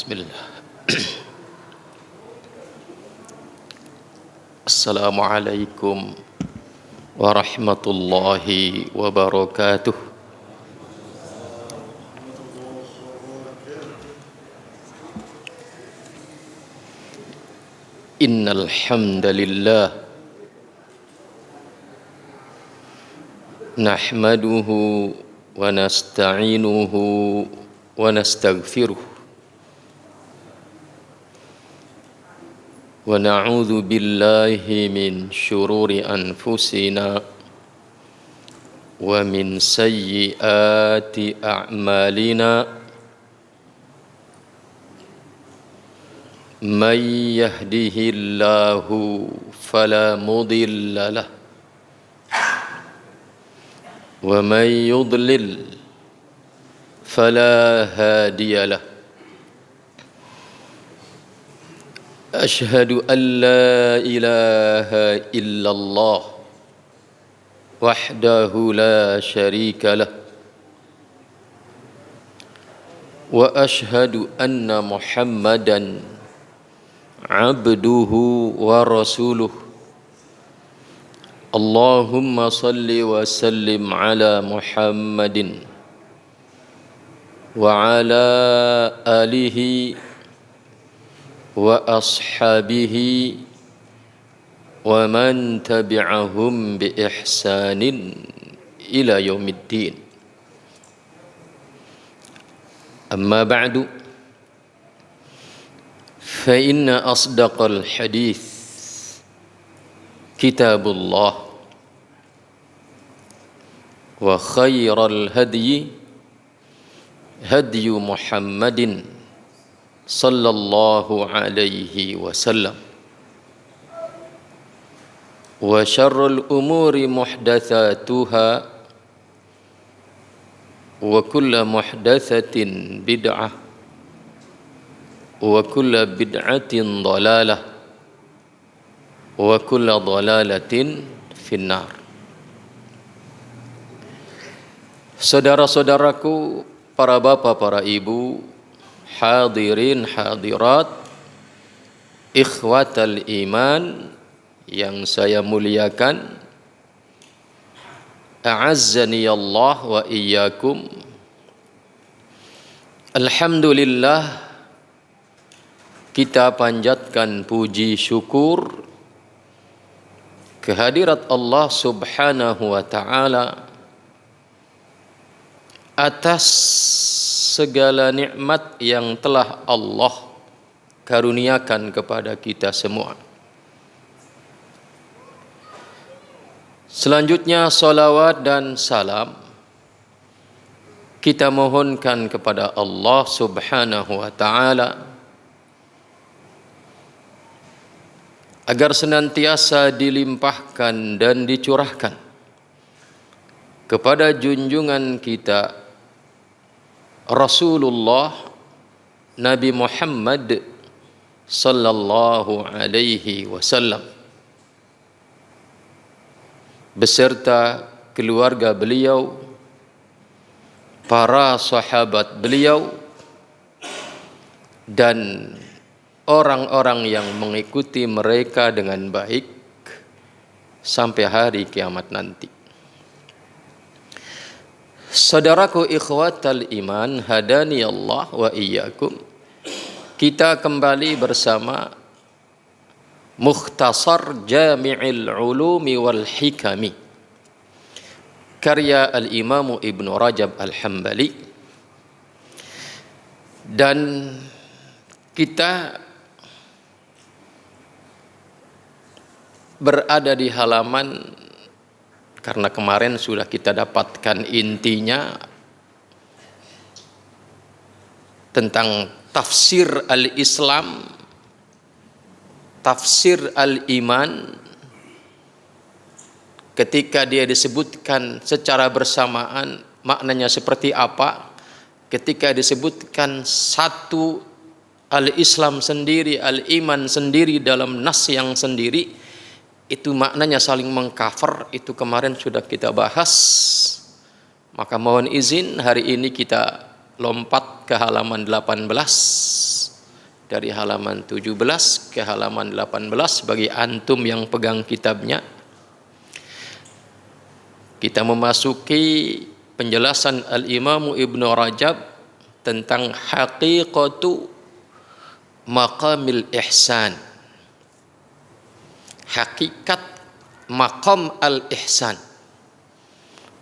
Bismillah. Assalamualaikum warahmatullahi wabarakatuh. Innal hamdalillah nahmaduhu wa nasta'inuhu wa nastaghfiruh wa na'udzu billahi min syururi anfusina wa min sayyiati a'malina. Man yahdihillahu fala mudilla lahu wa man yudlil fala hadiya lahu. Ashhadu an la ilaha illallah wahdahu la syarika lah wa ashhadu anna Muhammadan abduhu wa rasuluh. Allahumma salli wa sallim ala Muhammadin wa ala alihi wa ashabihi wa man tabi'ahum bi ihsanin ila yaumiddin. Amma ba'du, fa inna asdaqal hadith kitabullah wa khairal hadyi hadyu Muhammadin sallallahu alaihi wasallam wa syarrul umuri muhdatsatuha wa kullu muhdatsatin bid'ah wa kullu bid'atin dhalalah wa kullu dhalalatin finnar. Saudara-saudaraku, para bapak, para ibu, hadirin hadirat, ikhwatal iman yang saya muliakan, a'azzani Allah wa iyyakum. Alhamdulillah, kita panjatkan puji syukur kehadirat Allah Subhanahu wa taala atas segala nikmat yang telah Allah karuniakan kepada kita semua. Selanjutnya salawat dan salam kita mohonkan kepada Allah Subhanahu wa taala agar senantiasa dilimpahkan dan dicurahkan kepada junjungan kita Rasulullah Nabi Muhammad sallallahu alaihi wasallam beserta keluarga beliau, para sahabat beliau, dan orang-orang yang mengikuti mereka dengan baik sampai hari kiamat nanti. Saudaraku ikhwatal iman, hadani Allah wa iyyakum. Kita kembali bersama Mukhtasar Jami'il Ulumi wal Hikami karya Al-Imam Ibnu Rajab Al-Hambali, dan kita berada di halaman, karena kemarin sudah kita dapatkan intinya tentang tafsir al-Islam, tafsir al-iman, ketika dia disebutkan secara bersamaan maknanya seperti apa, ketika disebutkan satu al-Islam sendiri, al-iman sendiri dalam nas yang sendiri, itu maknanya saling mengcover. Itu kemarin sudah kita bahas. Maka mohon izin hari ini kita lompat ke halaman 18 dari halaman 17 ke halaman 18 bagi antum yang pegang kitabnya. Kita memasuki penjelasan Al-Imam Ibnu Rajab tentang haqiqatu maqamil ihsan. Hakikat maqam al-ihsan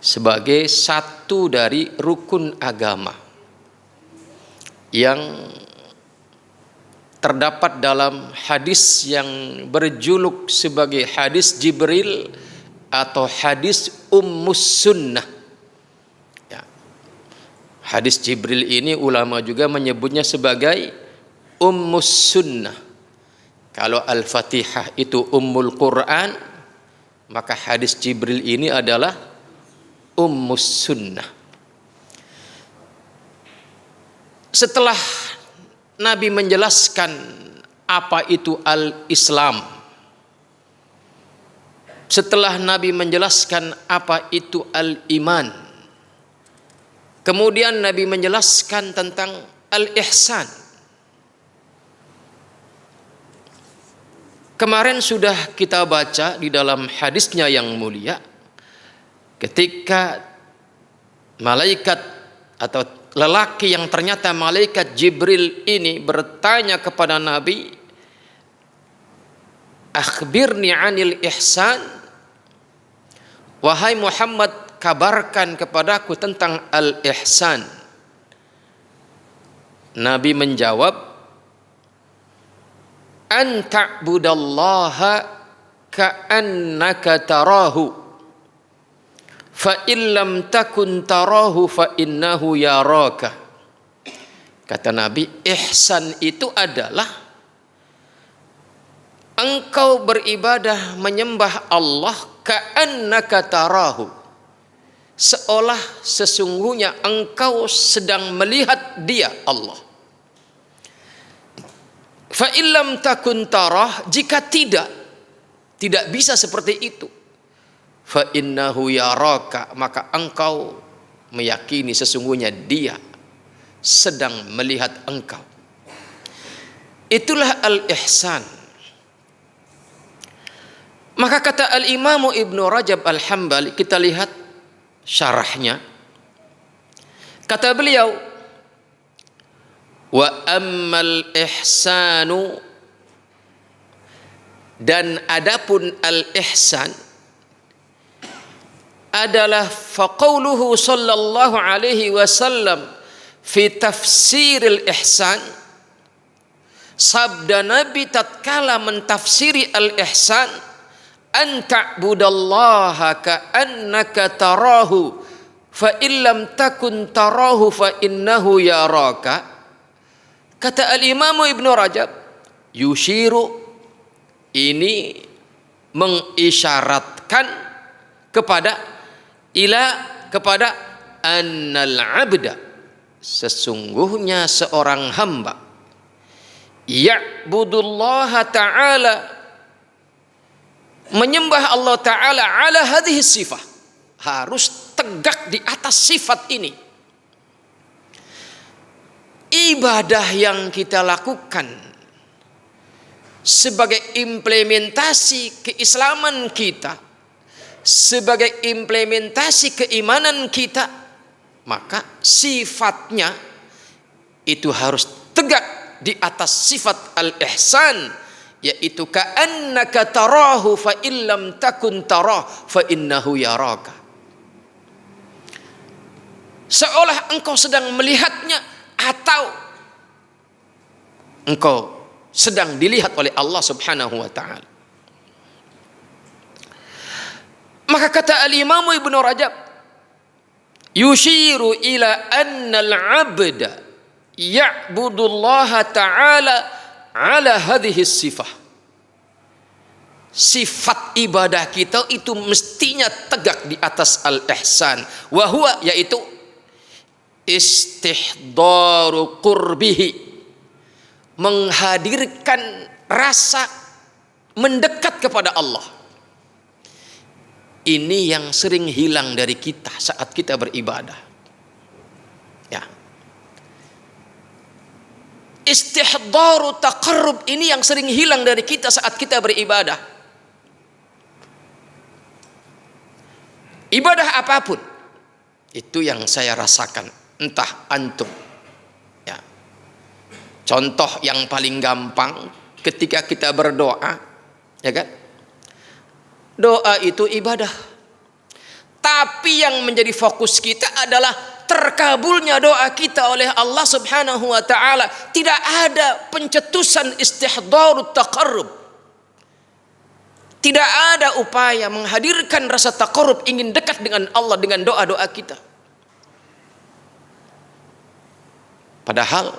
sebagai satu dari rukun agama yang terdapat dalam hadis yang berjuluk sebagai hadis Jibril atau hadis Ummus Sunnah. Ya. Hadis Jibril ini ulama juga menyebutnya sebagai Ummus Sunnah. Kalau Al-Fatihah itu Ummul Quran, maka hadis Jibril ini adalah Ummus Sunnah. Setelah Nabi menjelaskan apa itu al-Islam, setelah Nabi menjelaskan apa itu al-iman, kemudian Nabi menjelaskan tentang al-ihsan. Kemarin sudah kita baca di dalam hadisnya yang mulia, ketika malaikat atau lelaki yang ternyata malaikat Jibril ini bertanya kepada Nabi, akhbirni anil ihsan, wahai Muhammad, kabarkan kepadaku tentang al-ihsan. Nabi menjawab, an ta'budallaha ka'annaka tarahu, fa illam takun tarahu fa innahu yaraka. Kata Nabi, ihsan itu adalah engkau beribadah menyembah Allah ka'annaka tarahu, seolah sesungguhnya engkau sedang melihat dia Allah. Fa illam takun tarah, jika tidak bisa seperti itu, fa innahu yaraka, maka engkau meyakini sesungguhnya dia sedang melihat engkau. Itulah al-ihsan. Maka kata Al-Imam Ibnu Rajab Al-Hambali, kita lihat syarahnya. Kata beliau, wa ammal ihsanu, dan adapun al-ihsan adalah faqauluhu sallallahu alaihi wasallam fi tafsiril ihsan, sabda Nabi tatkala mentafsiri al-ihsan, an ta'budallaha ka'annaka tarahu fa illam takun tarahu fa innahu yaraka. Kata al-Imam Ibnu Rajab, yushiru, ini mengisyaratkan kepada annal abda, sesungguhnya seorang hamba ya'budullaha ta'ala, menyembah Allah Ta'ala ala hadhihi sifah, harus tegak di atas sifat ini. Ibadah yang kita lakukan sebagai implementasi keislaman kita, sebagai implementasi keimanan kita, maka sifatnya itu harus tegak di atas sifat al-ihsan, yaitu ka'annaka tarahu fa illam takun tarah fa innahu yaraka, seolah engkau sedang melihatnya atau engkau sedang dilihat oleh Allah Subhanahu wa ta'ala. Maka kata al-Imam Ibnu Rajab, yushiru ila anna al-'abda ya'budullaha ta'ala ala hadhihi sifah. Sifat ibadah kita itu mestinya tegak di atas al-ihsan, wa huwa, yaitu istihdaru qurbihi, menghadirkan rasa mendekat kepada Allah. Ini yang sering hilang dari kita saat kita beribadah. Ya. Istihdaru taqarrub ini yang sering hilang dari kita saat kita beribadah. Ibadah apapun itu yang saya rasakan, entah antum. Ya. Contoh yang paling gampang ketika kita berdoa, ya kan? Doa itu ibadah. Tapi yang menjadi fokus kita adalah terkabulnya doa kita oleh Allah Subhanahu wa taala. Tidak ada pencetusan istihdarut taqarrub. Tidak ada upaya menghadirkan rasa taqarrub, ingin dekat dengan Allah dengan doa-doa kita. Padahal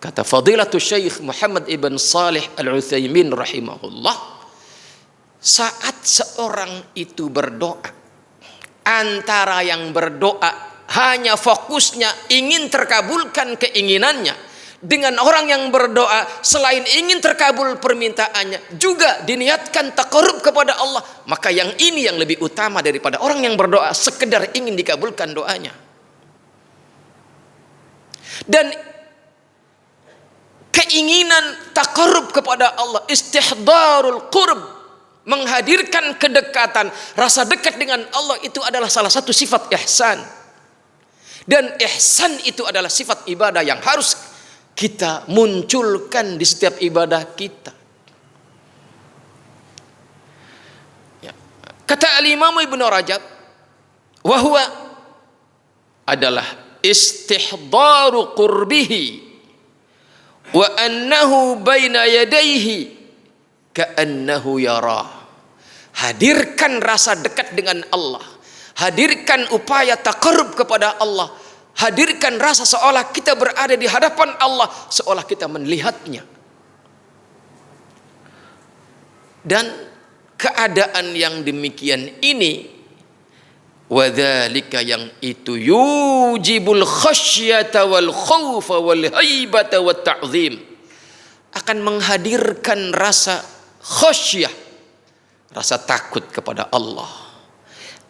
kata Fadilatul Syekh Muhammad ibn Salih Al-Utsaimin rahimahullah, saat seorang itu berdoa, antara yang berdoa hanya fokusnya ingin terkabulkan keinginannya, dengan orang yang berdoa selain ingin terkabul permintaannya juga diniatkan taqarrub kepada Allah, maka yang ini yang lebih utama daripada orang yang berdoa sekedar ingin dikabulkan doanya. Dan keinginan taqarrub kepada Allah, istihdarul qurb, menghadirkan kedekatan, rasa dekat dengan Allah, itu adalah salah satu sifat ihsan. Dan ihsan itu adalah sifat ibadah yang harus kita munculkan di setiap ibadah kita. Ya. Kata Al-Imam Ibnu Rajab, wahwa adalah istihdaru qurbihi wa annahu baina yadayhi ka'annahu yarah. Hadirkan rasa dekat dengan Allah, hadirkan upaya taqarrub kepada Allah, hadirkan rasa seolah kita berada di hadapan Allah, seolah kita melihatnya. Dan keadaan yang demikian ini, wadzalika yang itu, yujibul khasyata wal khaufa wal haibata wat ta'zim, akan menghadirkan rasa khasyah, rasa takut kepada Allah,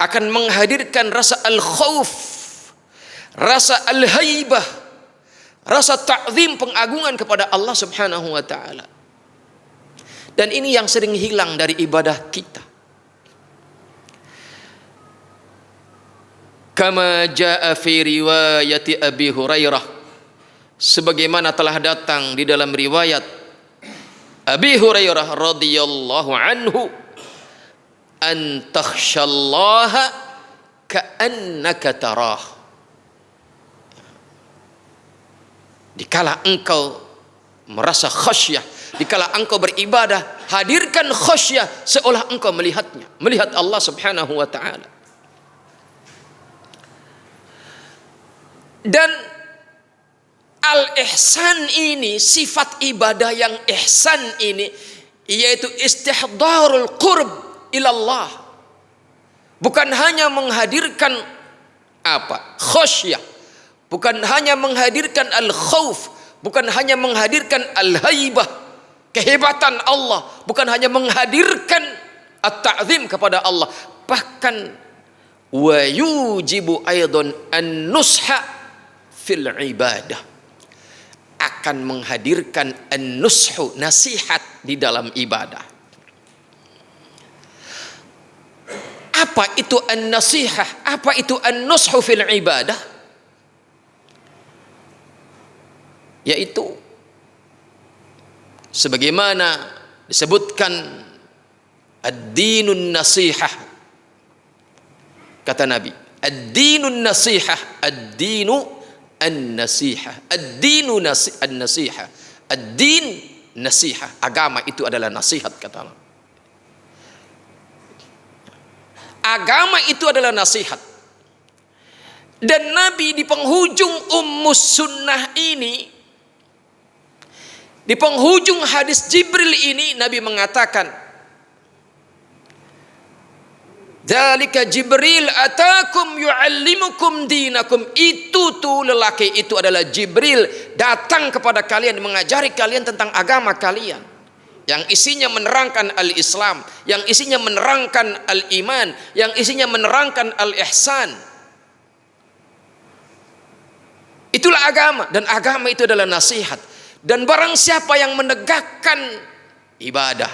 akan menghadirkan rasa al-khauf, rasa al-haibah, rasa ta'zim, pengagungan kepada Allah Subhanahu wa taala. Dan ini yang sering hilang dari ibadah kita. Kama jaa fi riwayati Abi Hurairah, sebagaimana telah datang di dalam riwayat Abi Hurairah radhiyallahu anhu, an takhshallaha ka'annaka tarah. Dikala engkau merasa khasyah, dikala engkau beribadah, hadirkan khasyah seolah engkau melihatnya, melihat Allah Subhanahu wa taala. Dan al-ihsan ini, sifat ibadah yang ihsan ini, yaitu istihdarul qurb ilallah, bukan hanya menghadirkan khasyah, bukan hanya menghadirkan al-khauf, bukan hanya menghadirkan al-haibah, kehebatan Allah, bukan hanya menghadirkan at-ta'zim kepada Allah, bahkan wa yujibu aidan an-nusha fil ibadah, akan menghadirkan an-nushu, nasihat di dalam ibadah. Apa itu an-nasihah? Apa itu an-nushu fil ibadah? Yaitu sebagaimana disebutkan ad-dinun nasihah, kata Nabi, ad-dinun nasihah, ad-dinu an-nasihah, ad-dinu an-nasihah, ad-din nasihah, agama itu adalah nasihat, kata Allah. Agama itu adalah nasihat. Dan Nabi di penghujung Ummus Sunnah ini, di penghujung hadis Jibril ini, Nabi mengatakan, dzalika Jibril atakum yu'allimukum dinakum. Itu tuh lelaki itu adalah Jibril, datang kepada kalian mengajari kalian tentang agama kalian, yang isinya menerangkan al-Islam, yang isinya menerangkan al-iman, yang isinya menerangkan al-ihsan. Itu Itulah agama, dan agama itu adalah nasihat. Dan barang siapa yang menegakkan ibadah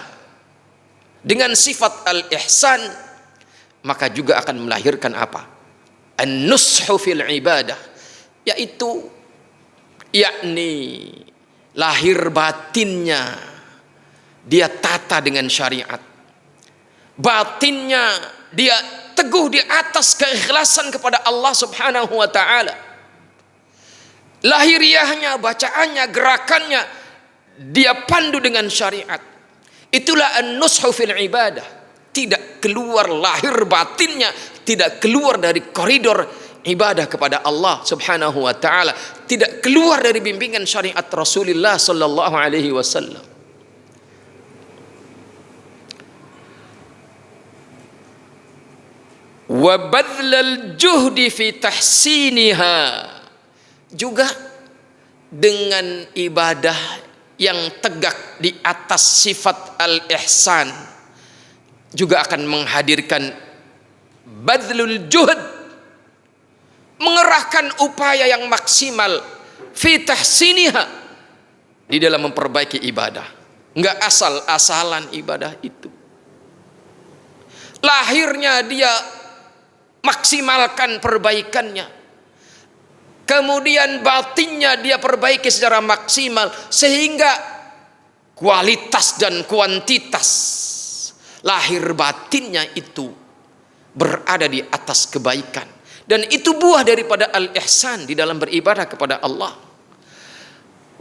dengan sifat al-ihsan, maka juga akan melahirkan apa? An-nushu fil ibadah, yaitu yakni lahir batinnya dia tata dengan syariat, batinnya dia teguh di atas keikhlasan kepada Allah Subhanahu wa taala. Lahiriahnya, bacaannya, gerakannya dia pandu dengan syariat. Itulah an-nushu fil ibadah. Tidak keluar, lahir batinnya tidak keluar dari koridor ibadah kepada Allah Subhanahu wa taala, tidak keluar dari bimbingan syariat Rasulullah sallallahu alaihi wasallam. Wa badlal juhdi fi tahsiniha, juga dengan ibadah yang tegak di atas sifat al-ihsan juga akan menghadirkan badlul juhd, mengerahkan upaya yang maksimal fi tahsiniha, di dalam memperbaiki ibadah. Enggak asal-asalan ibadah itu. Lahirnya dia maksimalkan perbaikannya, kemudian batinnya dia perbaiki secara maksimal, sehingga kualitas dan kuantitas lahir batinnya itu berada di atas kebaikan. Dan itu buah daripada al-ihsan di dalam beribadah kepada Allah.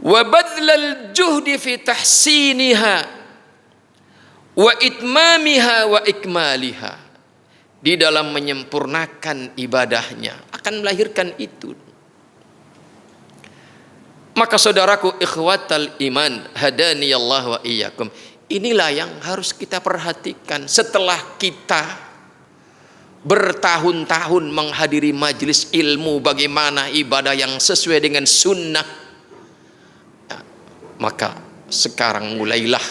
Wa badlal juhdi fi tahsiniha wa itmamiha wa ikmaliha, di dalam menyempurnakan ibadahnya akan melahirkan itu. Maka saudaraku ikhwatal iman, hadani Allah wa iyyakum, inilah yang harus kita perhatikan setelah kita bertahun-tahun menghadiri majelis ilmu bagaimana ibadah yang sesuai dengan sunnah. Maka sekarang mulailah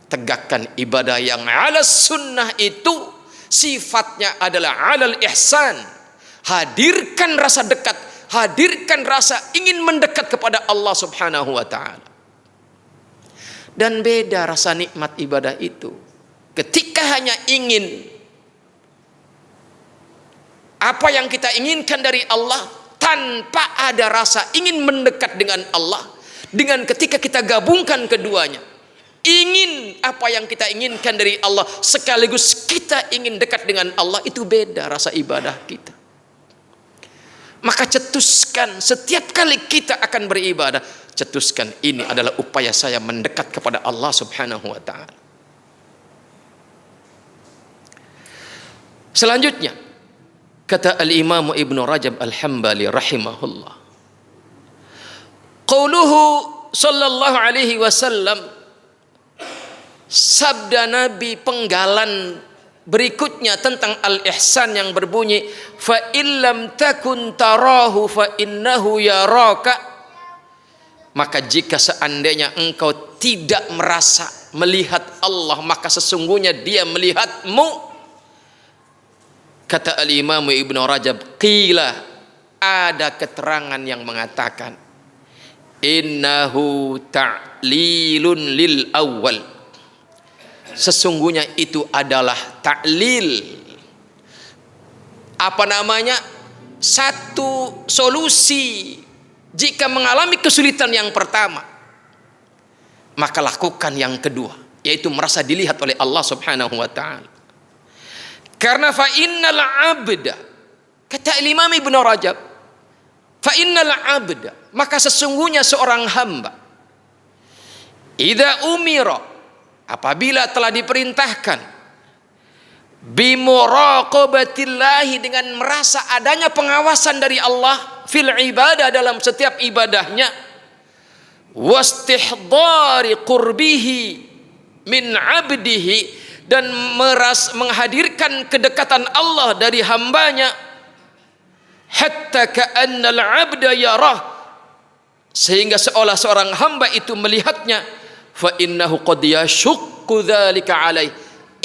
tegakkan ibadah yang ala sunnah, itu sifatnya adalah alal ihsan. Hadirkan rasa dekat, hadirkan rasa ingin mendekat kepada Allah Subhanahu wa taala. Dan beda rasa nikmat ibadah itu ketika hanya ingin apa yang kita inginkan dari Allah tanpa ada rasa ingin mendekat dengan Allah, dengan ketika kita gabungkan keduanya, ingin apa yang kita inginkan dari Allah sekaligus kita ingin dekat dengan Allah, itu beda rasa ibadah kita. Maka cetuskan setiap kali kita akan beribadah, cetuskan ini adalah upaya saya mendekat kepada Allah Subhanahu wa taala. Selanjutnya kata al-Imam Ibnu Rajab Al-Hambali rahimahullah, qauluhu sallallahu alaihi wasallam, sabda Nabi penggalan berikutnya tentang al-ihsan yang berbunyi, fa illam takun tarahu fa innahu yaraka, maka jika seandainya engkau tidak merasa melihat Allah, maka sesungguhnya dia melihatmu. Kata al-Imam Ibnu Rajab, qila, ada keterangan yang mengatakan, innahu ta'lilun lil awal, sesungguhnya itu adalah ta'lil, apa namanya, satu solusi jika mengalami kesulitan yang pertama, maka lakukan yang kedua, yaitu merasa dilihat oleh Allah Subhanahu wa taala. Karena fa innal abda, kata Imam Ibnu Rajab, fa innal abda, maka sesungguhnya seorang hamba, idza umira, apabila telah diperintahkan, bimuraqabatillahi, dengan merasa adanya pengawasan dari Allah fil ibadah, dalam setiap ibadahnya, wastihdari qurbihi min abdihi, dan menghadirkan kedekatan Allah dari hambanya, hatta ka'annal abda yarah, sehingga seolah seorang hamba itu melihatnya, fa innahu qad yashukku dzalika alaih,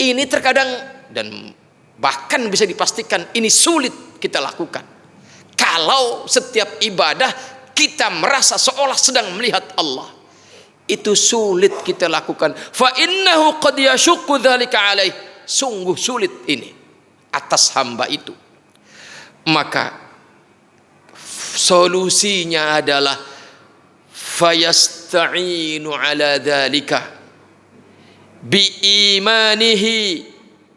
ini terkadang dan bahkan bisa dipastikan ini sulit kita lakukan kalau setiap ibadah kita merasa seolah sedang melihat Allah. Itu sulit kita lakukan. Fa innahu qad yashukku dzalika alaih. Sungguh sulit ini atas hamba itu. Maka solusinya adalah fayasta'inu ala dzalika bi imanihi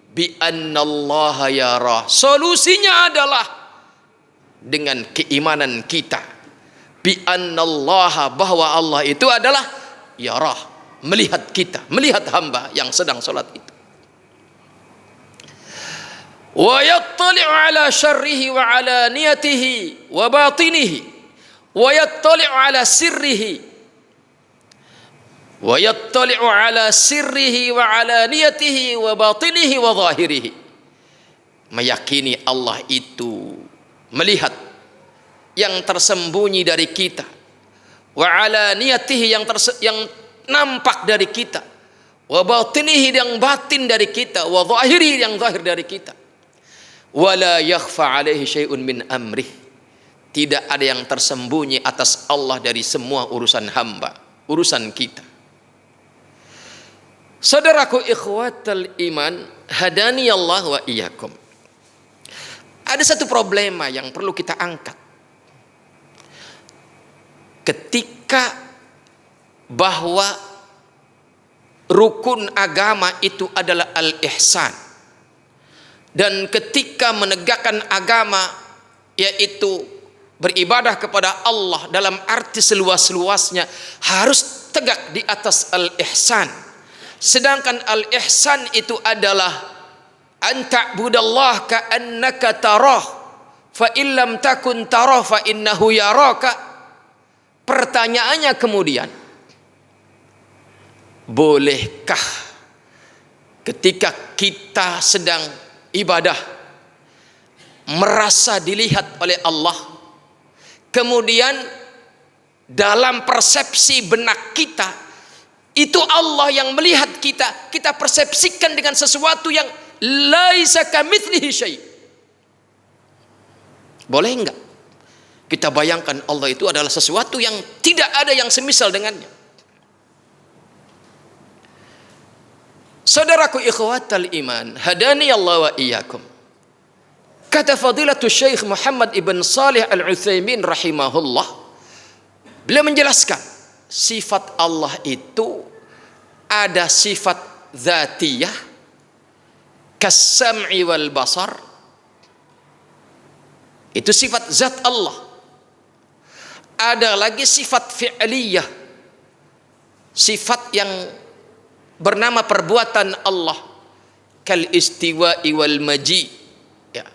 bi anna Allah yara. Solusinya adalah dengan keimanan kita bi anna Allah, bahwa Allah itu adalah yara, melihat kita, melihat hamba yang sedang salat itu. Wa yattali'u ala syarrihi wa ala niyatihi wa batinihi wa yattali'u ala sirrihi wa yattali'u ala sirrihi wa ala niyatihi wa batinihi wa zahirihi. Meyakini Allah itu melihat yang tersembunyi dari kita, wa ala niyatihi yang nampak dari kita, wa batinihi yang batin dari kita, wa zahirihi yang zahir dari kita. Wala yakhfa alaihi syai'un min amrih. Tidak ada yang tersembunyi atas Allah dari semua urusan hamba, urusan kita. Saudaraku ikhwatal iman, hadani Allah wa iyyakum. Ada satu problema yang perlu kita angkat. Ketika bahwa rukun agama itu adalah al-ihsan. Dan ketika menegakkan agama, yaitu beribadah kepada Allah dalam arti seluas-luasnya, harus tegak di atas al-ihsan. Sedangkan al-ihsan itu adalah anta'budallah ka'annaka tarah fa illam takun tarah fa innahu yaraka. Pertanyaannya kemudian, bolehkah ketika kita sedang ibadah merasa dilihat oleh Allah, kemudian dalam persepsi benak kita itu Allah yang melihat kita, kita persepsikan dengan sesuatu yang laisa kamitslihi syai'? Boleh enggak kita bayangkan Allah itu adalah sesuatu yang tidak ada yang semisal dengannya? Saudaraku ikhwatal iman, hadani Allah wa iyyakum. Kata Fadilatul Syekh Muhammad ibn Salih Al-Utsaimin rahimahullah, beliau menjelaskan sifat Allah itu ada sifat dzatiyah kas-sam'i wal basar. Itu sifat zat Allah. Ada lagi sifat fi'liyah, sifat yang bernama perbuatan Allah, kal istiwa'i wal maji, ya,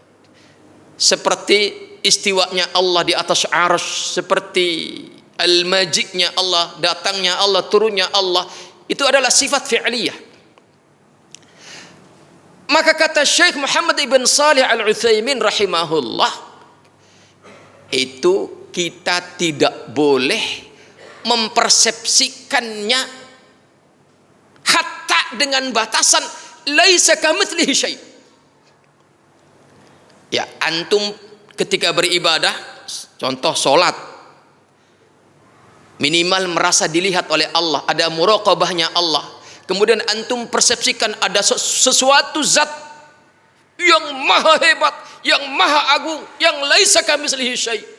seperti istiwanya Allah di atas arsy, seperti al majiknya Allah, datangnya Allah, turunnya Allah, itu adalah sifat fi'liyah. Maka kata Syekh Muhammad ibn Salih Al-Utsaimin rahimahullah, itu kita tidak boleh mempersepsikannya hatta dengan batasan laisa kamitslihi syai'. Ya, antum ketika beribadah, contoh sholat, minimal merasa dilihat oleh Allah, ada muraqabahnya Allah. Kemudian antum persepsikan ada sesuatu zat yang maha hebat, yang maha agung, yang laisa kamitslihi syai'.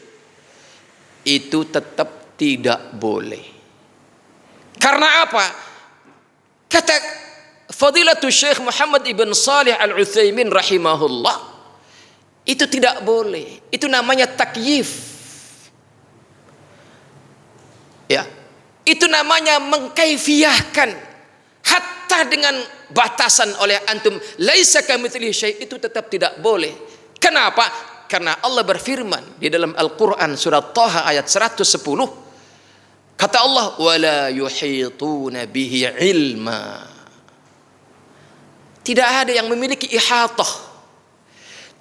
Itu tetap tidak boleh. Karena apa? Kata Fadilatul Syekh Muhammad ibn Salih Al-Utsaimin rahimahullah, itu tidak boleh. Itu namanya takyif. Ya, itu namanya mengkaifiyahkan hatta dengan batasan oleh antum laisa kamitslihi syai', itu tetap tidak boleh. Kenapa? Karena Allah berfirman di dalam Al-Qur'an surat Thaha ayat 110, kata Allah, wala yuhituna bihi ilma. Tidak ada yang memiliki ihatah.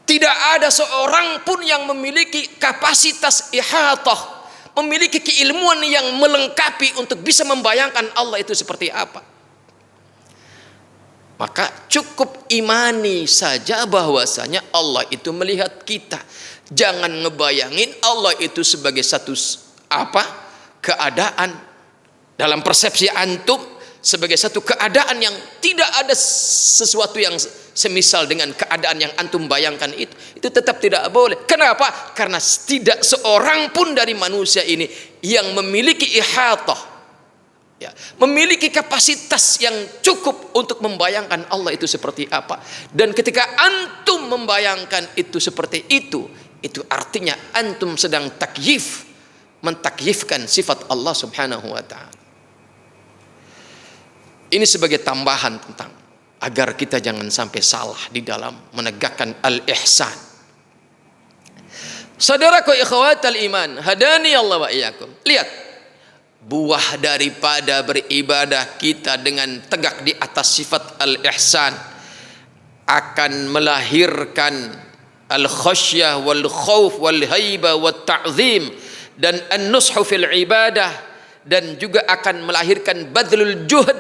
Tidak ada seorang pun yang memiliki kapasitas ihatah, memiliki keilmuan yang melengkapi untuk bisa membayangkan Allah itu seperti apa. Maka cukup imani saja bahwasanya Allah itu melihat kita. Jangan ngebayangin Allah itu sebagai satu apa? Keadaan dalam persepsi antum sebagai satu keadaan yang tidak ada sesuatu yang semisal dengan keadaan yang antum bayangkan itu tetap tidak boleh. Kenapa? Karena tidak seorang pun dari manusia ini yang memiliki ihatah, ya, memiliki kapasitas yang cukup untuk membayangkan Allah itu seperti apa. Dan ketika antum membayangkan itu seperti itu artinya antum sedang mentakyifkan sifat Allah Subhanahu wa ta'ala. Ini sebagai tambahan tentang agar kita jangan sampai salah di dalam menegakkan al-ihsan. Saudaraku ikhwatal iman, hadani Allah wa iyyakum. Lihat, buah daripada beribadah kita dengan tegak di atas sifat al-ihsan akan melahirkan al-khasyah wal khauf wal haibah wat ta'zim dan an-nushu fil ibadah, dan juga akan melahirkan badlul juhd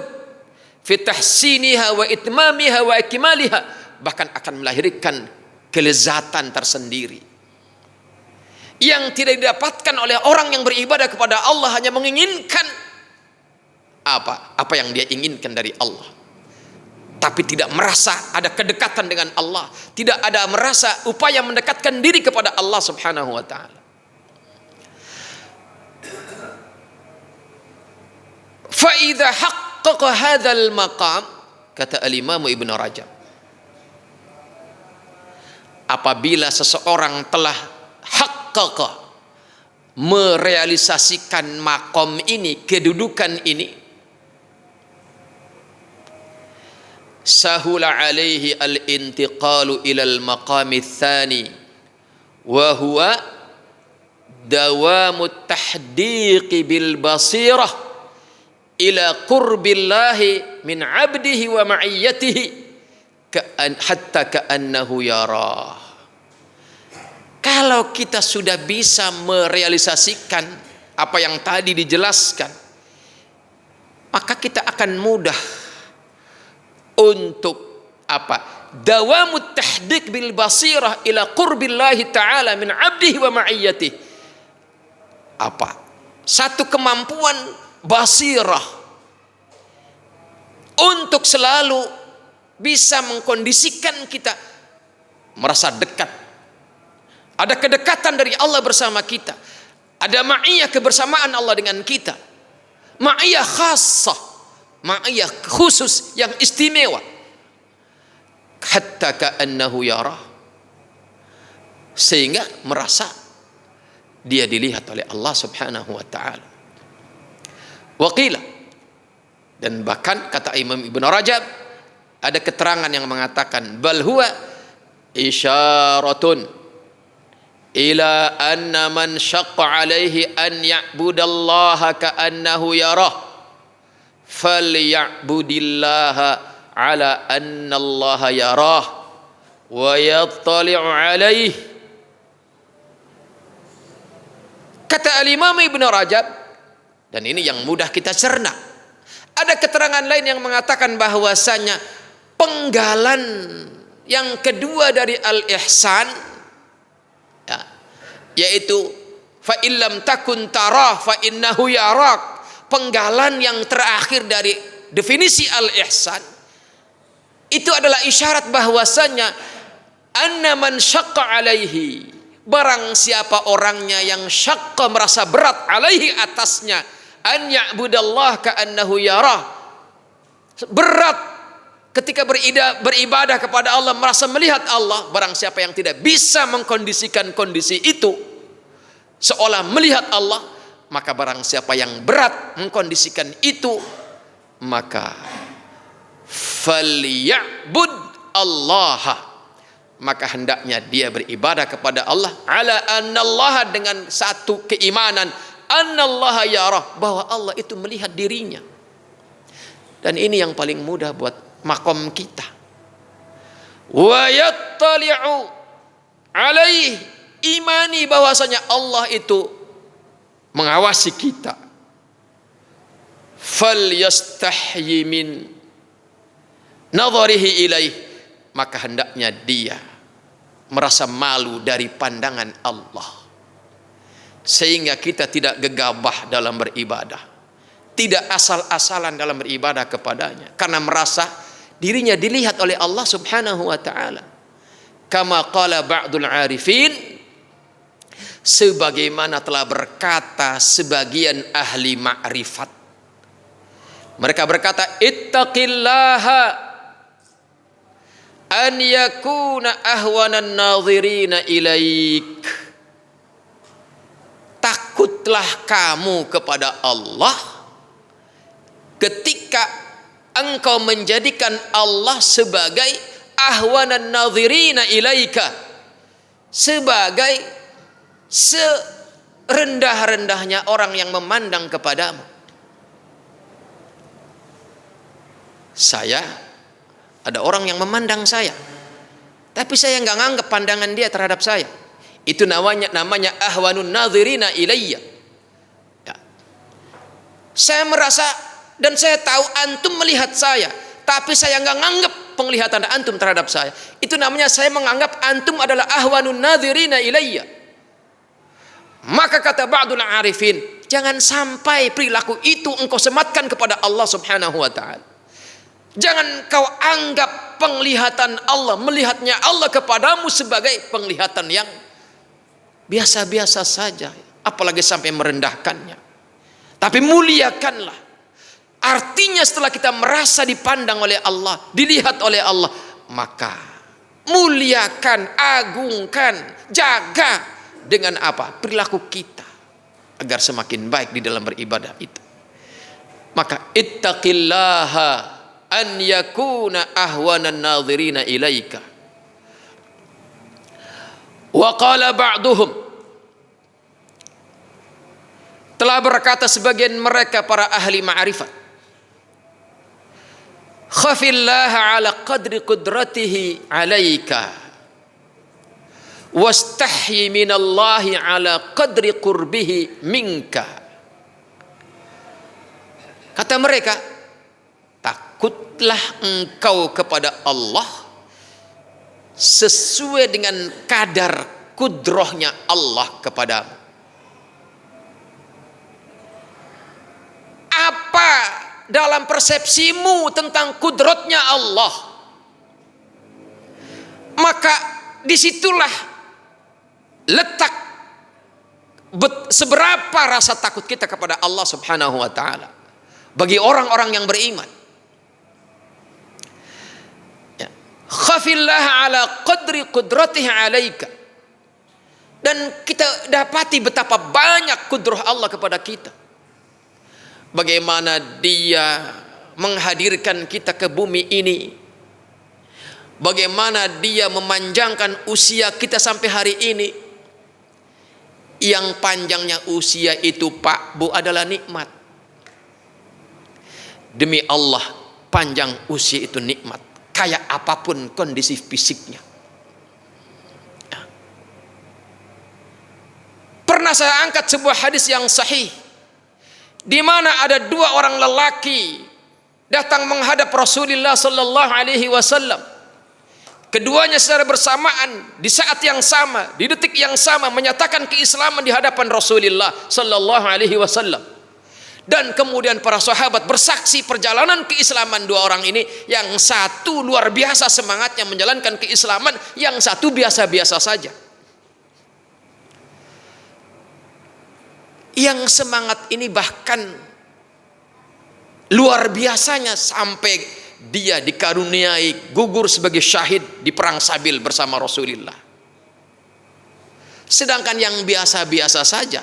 fi tahsiniha wa itmamiha wa ikmaliha, bahkan akan melahirkan kelezatan tersendiri yang tidak didapatkan oleh orang yang beribadah kepada Allah, hanya menginginkan apa yang dia inginkan dari Allah, tapi tidak merasa ada kedekatan dengan Allah, tidak ada merasa upaya mendekatkan diri kepada Allah Subhanahu wa ta'ala. Fa idza haqqaqa hadzal maqam, kata al-Imam Ibnu Rajab, apabila seseorang telah haqqaqa, merealisasikan makom ini, kedudukan ini, sahula alaihi al-intiqalu ilal maqami tsani wa huwa dawamut tahdiqi bil basirah ila qurbillahi min abdihi wa ma'iyyatihi hatta ka'annahu yarah. Kalau kita sudah bisa merealisasikan apa yang tadi dijelaskan, maka kita akan mudah untuk apa? Dawamut tahdiq bil basirah ila qurbillahi ta'ala min abdihi wa ma'iyyatihi. Apa? Satu kemampuan basirah untuk selalu bisa mengkondisikan kita merasa dekat, ada kedekatan dari Allah bersama kita, ada ma'iyah kebersamaan Allah dengan kita, ma'iyah khassah, ma'iyah khusus yang istimewa, hatta ka'annahu yarah, sehingga merasa dia dilihat oleh Allah Subhanahu wa ta'ala. Waqila, dan bahkan kata Imam Ibnu Rajab, ada keterangan yang mengatakan bal huwa isyaratun ila anna man syaqqa alaihi an ya'budallaha ka'annahu yarah falya'budillaha ala anna Allah yarah wa yattali'u alaihi. Kata al-Imam Ibnu Rajab, dan ini yang mudah kita cerna, ada keterangan lain yang mengatakan bahwasanya penggalan yang kedua dari al-ihsan, ya, yaitu fa illam takun tarah fa innahu yarak. Penggalan yang terakhir dari definisi al-ihsan itu adalah isyarat bahwasanya anna man syaqqa alaihi, barang siapa orangnya yang syaqqa merasa berat, alaihi atasnya, an ya'budallah ka'annahu yarah, berat ketika beribadah kepada Allah, merasa melihat Allah. Barang siapa yang tidak bisa mengkondisikan kondisi itu seolah melihat Allah, maka barang siapa yang berat mengkondisikan itu, maka falya'bud Allah, maka hendaknya dia beribadah kepada Allah ala anallaha, dengan satu keimanan anallaha yarah, bahwa Allah itu melihat dirinya. Dan ini yang paling mudah buat makom kita. Wa yattali'u alaih, imani bahwasanya Allah itu mengawasi kita. Fal yastahyi min nadharihi ilaih, maka hendaknya dia merasa malu dari pandangan Allah. sehingga kita tidak gegabah dalam beribadah, tidak asal-asalan dalam beribadah kepadanya, karena merasa dirinya dilihat oleh Allah Subhanahu wa taala. Kama qala ba'dul arifin, sebagaimana telah berkata sebagian ahli ma'rifat. Mereka berkata, ittaqillaha an yakuna ahwanan nadhirina ilaik. Takutlah kamu kepada Allah ketika engkau menjadikan Allah sebagai ahwanan nadhirina ilaika, sebagai serendah-rendahnya orang yang memandang kepadamu. Saya, ada orang yang memandang saya, tapi saya nggak nganggap pandangan dia terhadap saya. Itu namanya ahwanun nadhirina ilayya. Ya. Saya merasa dan saya tahu antum melihat saya, tapi saya nggak nganggap penglihatan antum terhadap saya. Itu namanya saya menganggap antum adalah ahwanun nadhirina ilayya. Maka kata ba'dul arifin, jangan sampai perilaku itu engkau sematkan kepada Allah Subhanahu wa taala. Jangan kau anggap penglihatan Allah, melihatnya Allah kepadamu sebagai penglihatan yang biasa-biasa saja, apalagi sampai merendahkannya. Tapi muliakanlah. Artinya setelah kita merasa dipandang oleh Allah, dilihat oleh Allah, maka muliakan, agungkan, jaga dengan apa? Perilaku kita agar semakin baik di dalam beribadah itu. Maka ittaqillaha an yakuna ahwanan nadhirina ilaika. Wa qala ba'duhum, telah berkata sebagian mereka para ahli ma'rifat, khafillaha ala qadri qudratihi alaika wastahyi minallahi ala qadri qurbihi minka. Kata mereka, takutlah engkau kepada Allah sesuai dengan kadar kudrohnya Allah kepadamu. Apa dalam persepsimu tentang kudrotnya Allah, maka disitulah letak seberapa rasa takut kita kepada Allah Subhanahu wa taala bagi orang-orang yang beriman. Khafillah ala qadri qudratihi alaika. Dan kita dapati betapa banyak kudroh Allah kepada kita. Bagaimana dia menghadirkan kita ke bumi ini, bagaimana dia memanjangkan usia kita sampai hari ini. Yang panjangnya usia itu, Pak Bu, adalah nikmat. Demi Allah, panjang usia itu nikmat. Kayak apapun kondisi fisiknya. Pernah saya angkat sebuah hadis yang sahih, di mana ada dua orang lelaki datang menghadap Rasulullah sallallahu alaihi wasallam. Keduanya secara bersamaan, di saat yang sama, di detik yang sama, menyatakan keislaman di hadapan Rasulullah sallallahu alaihi wasallam. Dan kemudian para sahabat bersaksi perjalanan keislaman dua orang ini. Yang satu luar biasa semangatnya menjalankan keislaman, yang satu biasa-biasa saja. Yang semangat ini bahkan luar biasanya sampai dia dikaruniai gugur sebagai syahid di perang Sabil bersama Rasulullah. Sedangkan yang biasa-biasa saja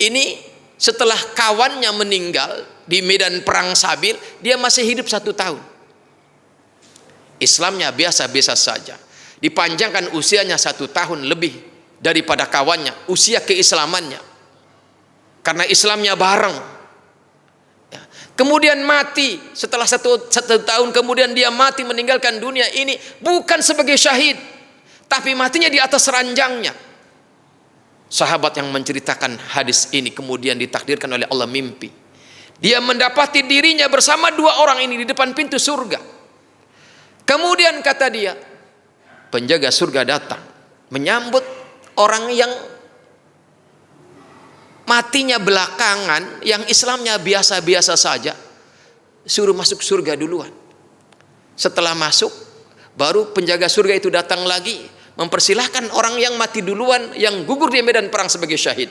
ini, setelah kawannya meninggal di medan perang Sabil, dia masih hidup 1 tahun. Islamnya biasa-biasa saja, dipanjangkan usianya 1 tahun lebih daripada kawannya, usia keislamannya, karena Islamnya bareng. Ya. Kemudian mati setelah satu tahun, kemudian dia mati meninggalkan dunia ini bukan sebagai syahid, tapi matinya di atas ranjangnya. Sahabat yang menceritakan hadis ini kemudian ditakdirkan oleh Allah mimpi. Dia mendapati dirinya bersama dua orang ini di depan pintu surga. Kemudian kata dia, penjaga surga datang menyambut orang yang matinya belakangan, yang Islamnya biasa-biasa saja, suruh masuk surga duluan. Setelah masuk, baru penjaga surga itu datang lagi, mempersilahkan orang yang mati duluan, yang gugur di medan perang sebagai syahid.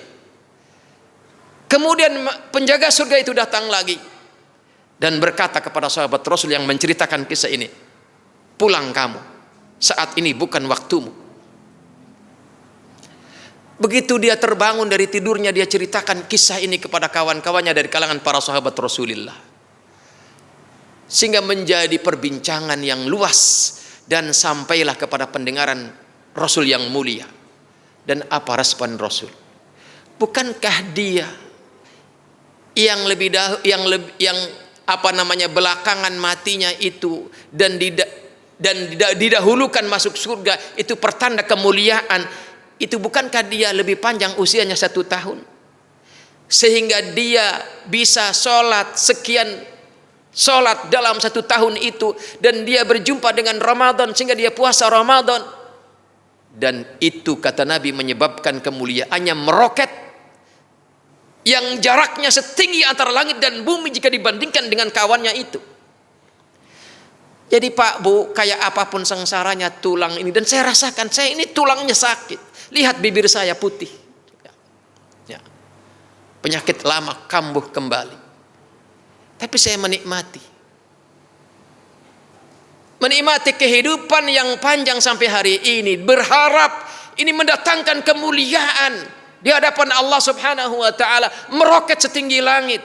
Kemudian penjaga surga itu datang lagi dan berkata kepada sahabat Rasul yang menceritakan kisah ini, pulang kamu, saat ini bukan waktumu. Begitu dia terbangun dari tidurnya, dia ceritakan kisah ini kepada kawan-kawannya dari kalangan para sahabat Rasulullah, sehingga menjadi perbincangan yang luas dan sampailah kepada pendengaran Rasul yang mulia. Dan apa respon Rasul? Bukankah dia yang belakangan matinya itu dan didahulukan masuk surga, itu pertanda kemuliaan. Itu bukankah dia lebih panjang usianya 1 tahun, sehingga dia bisa sholat sekian sholat dalam 1 tahun itu, dan dia berjumpa dengan Ramadan sehingga dia puasa Ramadan. Dan itu kata Nabi menyebabkan kemuliaannya meroket yang jaraknya setinggi antara langit dan bumi jika dibandingkan dengan kawannya itu. Jadi Pak Bu, kayak apapun sengsaranya tulang ini, dan saya rasakan, saya ini tulangnya sakit. Lihat bibir saya putih. Ya. Penyakit lama kambuh kembali. Tapi saya menikmati kehidupan yang panjang sampai hari ini, berharap ini mendatangkan kemuliaan di hadapan Allah Subhanahu wa taala, meroket setinggi langit.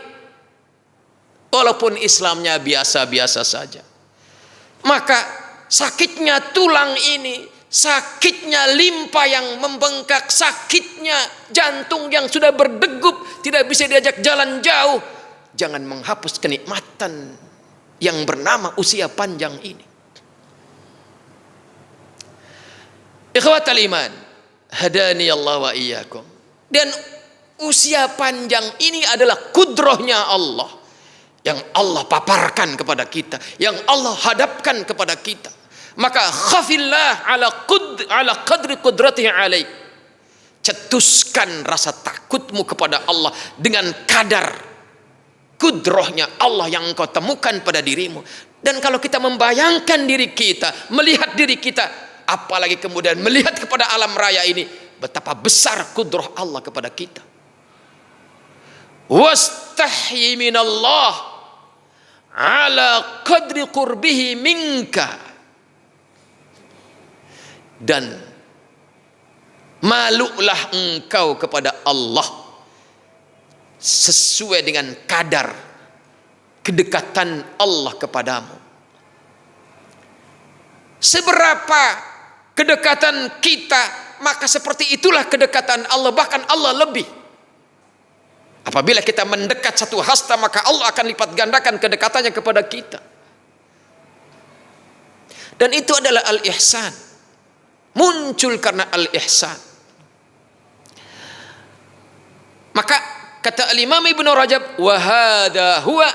Walaupun Islamnya biasa-biasa saja. Maka sakitnya tulang ini, sakitnya limpa yang membengkak, sakitnya jantung yang sudah berdegup, tidak bisa diajak jalan jauh, jangan menghapus kenikmatan yang bernama usia panjang ini. Ikhwatal iman, hadani Allah wa iyyakum. Dan usia panjang ini adalah kudrahnya Allah, yang Allah paparkan kepada kita, yang Allah hadapkan kepada kita. Maka khafillah ala qadri qudratihi alaik. Cetuskan rasa takutmu kepada Allah dengan kadar kudrahnya Allah yang engkau temukan pada dirimu. Dan kalau kita membayangkan diri kita, melihat diri kita, apalagi kemudian melihat kepada alam raya ini, betapa besar kudrah Allah kepada kita. Wastahyi minallah ala qadri qurbihi minka. Dan malulah engkau kepada Allah sesuai dengan kadar kedekatan Allah kepadamu. Seberapa kedekatan kita, maka seperti itulah kedekatan Allah, bahkan Allah lebih. Apabila kita mendekat satu hasta, maka Allah akan lipat gandakan kedekatannya kepada kita. Dan itu adalah al-ihsan, muncul karena al-ihsan. Maka kata al-Imam Ibnu Rajab, wa hadha huwa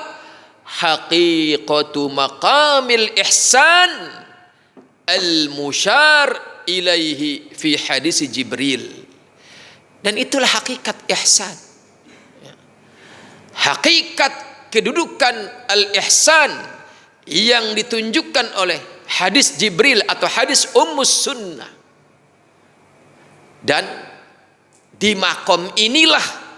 haqiqatu maqamil ihsan al-musyar ilaihi fi hadis Jibril. Dan itulah hakikat ihsan, hakikat kedudukan al-ihsan yang ditunjukkan oleh hadis Jibril atau hadis Ummus Sunnah. Dan di makom inilah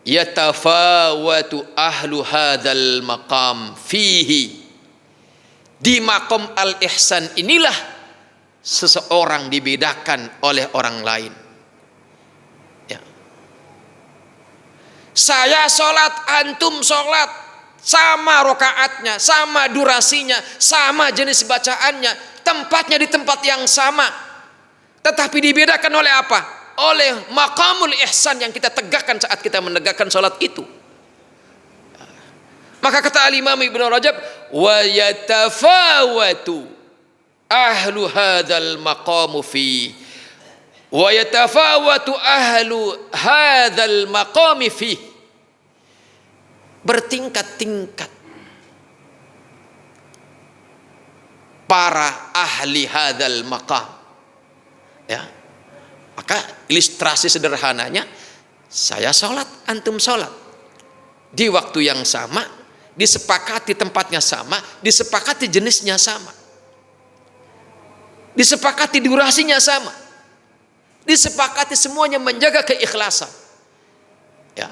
yatafawatu ahlu hadzal maqam fihi. Di makom al-ihsan inilah seseorang dibedakan oleh orang lain. Ya. Saya sholat, antum sholat, sama rokaatnya, sama durasinya, sama jenis bacaannya, tempatnya di tempat yang sama, tetapi dibedakan oleh apa? Oleh maqamul ihsan yang kita tegakkan saat kita menegakkan sholat itu. Maka kata al-Imam Ibnu Rajab, wa yatafawatu ahlu hadzal maqamu fi, wa yatafawatu ahlu hadzal maqami fi, bertingkat-tingkat para ahli hadzal maqam. Ya. Maka ilustrasi sederhananya, Saya sholat, antum sholat. Di waktu yang sama, disepakati tempatnya sama, disepakati jenisnya sama. Disepakati durasinya sama. Disepakati semuanya menjaga keikhlasan. Ya.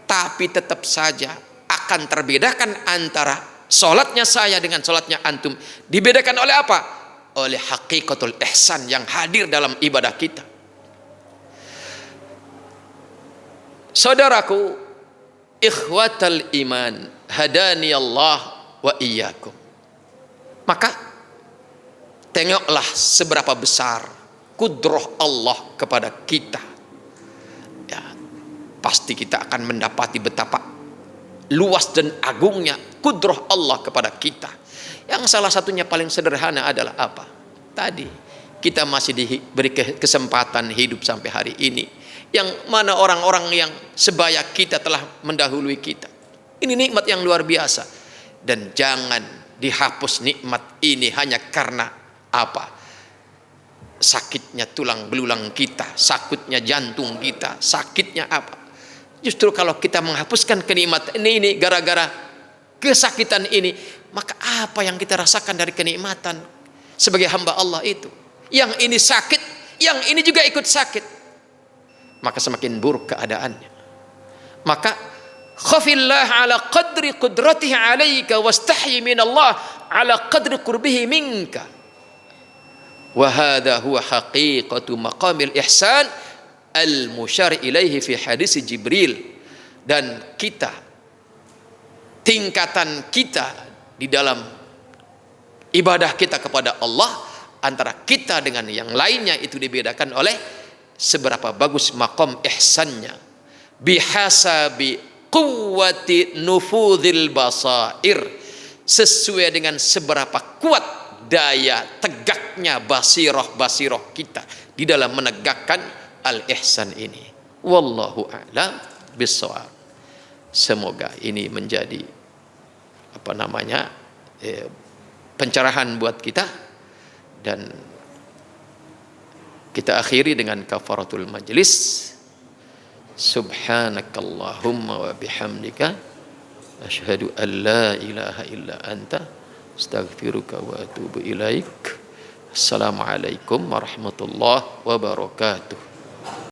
Tapi tetap saja akan terbedakan antara sholatnya saya dengan sholatnya antum. Dibedakan oleh apa? Oleh hakikatul ihsan yang hadir dalam ibadah kita. Saudaraku, ikhwatal iman, hadani Allah wa iyyakum. Maka tengoklah seberapa besar kudrah Allah kepada kita. Ya, pasti kita akan mendapati betapa luas dan agungnya kudrah Allah kepada kita. Yang salah satunya paling sederhana adalah apa? Tadi kita masih diberi kesempatan hidup sampai hari ini. Yang mana orang-orang yang sebaya kita telah mendahului kita. Ini nikmat yang luar biasa. Dan jangan dihapus nikmat ini hanya karena apa? Sakitnya tulang belulang kita, sakitnya jantung kita, sakitnya apa? Justru kalau kita menghapuskan kenikmatan ini gara-gara kesakitan ini, maka apa yang kita rasakan dari kenikmatan sebagai hamba Allah itu? Yang ini sakit, yang ini juga ikut sakit. Maka semakin buruk keadaannya. Maka khafillah ala qadri qudratihi alaika wastahyi min Allah ala qadri qurbihi minka. Wa hadha huwa haqiqatu maqamil ihsan al-musyar ilaihi fi hadis Jibril. Dan kita, tingkatan kita di dalam ibadah kita kepada Allah antara kita dengan yang lainnya itu dibedakan oleh seberapa bagus maqam ihsannya, bihasabi quwwati nufudhil basair, sesuai dengan seberapa kuat daya tegaknya basirah kita di dalam menegakkan al-ihsan ini. Wallahu a'lam bissawab. Semoga ini menjadi pencerahan buat kita, dan kita akhiri dengan kafaratul majlis. Subhanakallahumma wa bihamdika asyhadu an la ilaha illa anta astaghfiruka wa atubu ilaik. Assalamualaikum warahmatullahi wabarakatuh.